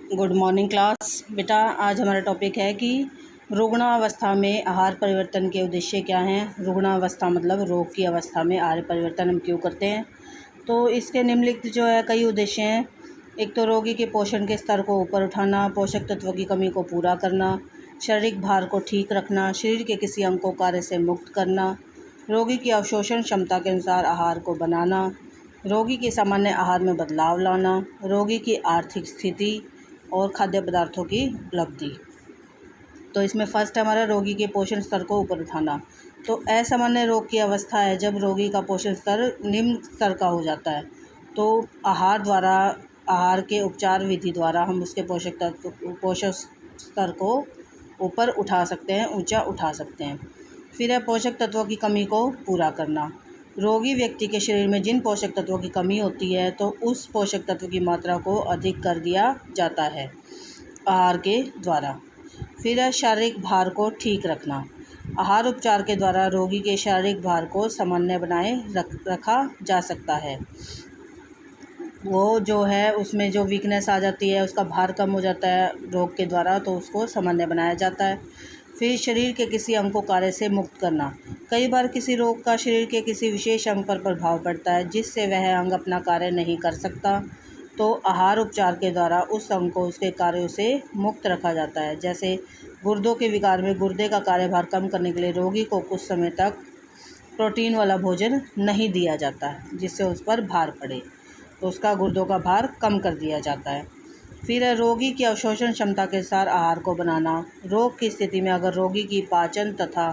Good morning class. बेटा आज हमारा टॉपिक है कि रुग्णावस्था में आहार परिवर्तन के उद्देश्य क्या हैं। रुग्णावस्था मतलब रोग की अवस्था में आहार परिवर्तन हम क्यों करते हैं। तो इसके निम्नलिखित जो है कई उद्देश्य हैं। एक तो रोगी के पोषण के स्तर को ऊपर उठाना, पोषक तत्वों की कमी को पूरा करना, शारीरिक भार को ठीक रखना, शरीर के किसी अंग को कार्य से मुक्त करना, रोगी की अवशोषण क्षमता के अनुसार आहार को बनाना, रोगी के सामान्य आहार में बदलाव लाना, रोगी की आर्थिक स्थिति और खाद्य पदार्थों की उपलब्धि। तो इसमें फर्स्ट हमारा रोगी के पोषण स्तर को ऊपर उठाना। तो असामान्य रोग की अवस्था है जब रोगी का पोषण स्तर निम्न स्तर का हो जाता है। तो आहार के उपचार विधि द्वारा हम उसके पोषक स्तर को ऊपर उठा सकते हैं, ऊंचा उठा सकते हैं। फिर है पोषक तत्वों की कमी को पूरा करना। रोगी व्यक्ति के शरीर में जिन पोषक तत्वों की कमी होती है तो उस पोषक तत्व की मात्रा को अधिक कर दिया जाता है आहार के द्वारा। फिर है शारीरिक भार को ठीक रखना। आहार उपचार के द्वारा रोगी के शारीरिक भार को सामान्य बनाए रखा जा सकता है। वो जो है उसमें जो वीकनेस आ जाती है, उसका भार कम हो जाता है रोग के द्वारा, तो उसको सामान्य बनाया जाता है। फिर शरीर के किसी अंग को कार्य से मुक्त करना। कई बार किसी रोग का शरीर के किसी विशेष अंग पर प्रभाव पड़ता है जिससे वह अंग अपना कार्य नहीं कर सकता। तो आहार उपचार के द्वारा उस अंग को उसके कार्यों से मुक्त रखा जाता है। जैसे गुर्दों के विकार में गुर्दे का कार्यभार कम करने के लिए रोगी को कुछ समय तक प्रोटीन वाला भोजन नहीं दिया जाता है जिससे उस पर भार पड़े, तो उसका गुर्दों का भार कम कर दिया जाता है। फिर है रोगी की अवशोषण क्षमता के अनुसार आहार को बनाना। रोग की स्थिति में अगर रोगी की पाचन तथा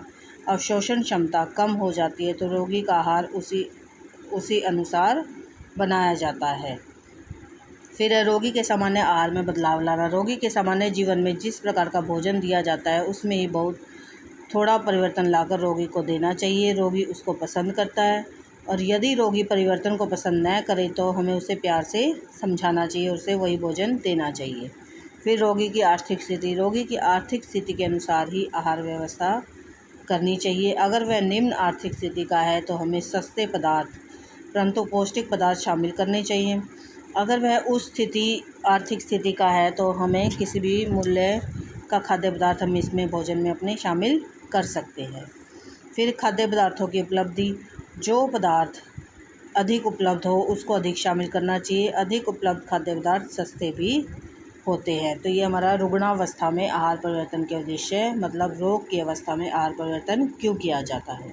अवशोषण क्षमता कम हो जाती है तो रोगी का आहार उसी अनुसार बनाया जाता है। फिर है रोगी के सामान्य आहार में बदलाव लाना। रोगी के सामान्य जीवन में जिस प्रकार का भोजन दिया जाता है उसमें ही बहुत थोड़ा परिवर्तन लाकर रोगी को देना चाहिए। रोगी उसको पसंद करता है और यदि रोगी परिवर्तन को पसंद न करे तो हमें उसे प्यार से समझाना चाहिए, उसे वही भोजन देना चाहिए। फिर रोगी की आर्थिक स्थिति। रोगी की आर्थिक स्थिति के अनुसार ही आहार व्यवस्था करनी चाहिए। अगर वह निम्न आर्थिक स्थिति का है तो हमें सस्ते पदार्थ परंतु पौष्टिक पदार्थ शामिल करने चाहिए। अगर वह उस आर्थिक स्थिति का है तो हमें किसी भी मूल्य का खाद्य पदार्थ हम इसमें भोजन में अपने शामिल कर सकते हैं। फिर खाद्य पदार्थों की उपलब्धि। जो पदार्थ अधिक उपलब्ध हो उसको अधिक शामिल करना चाहिए। अधिक उपलब्ध खाद्य पदार्थ सस्ते भी होते हैं। तो ये हमारा रुग्णावस्था में आहार परिवर्तन के उद्देश्य, मतलब रोग की अवस्था में आहार परिवर्तन क्यों किया जाता है।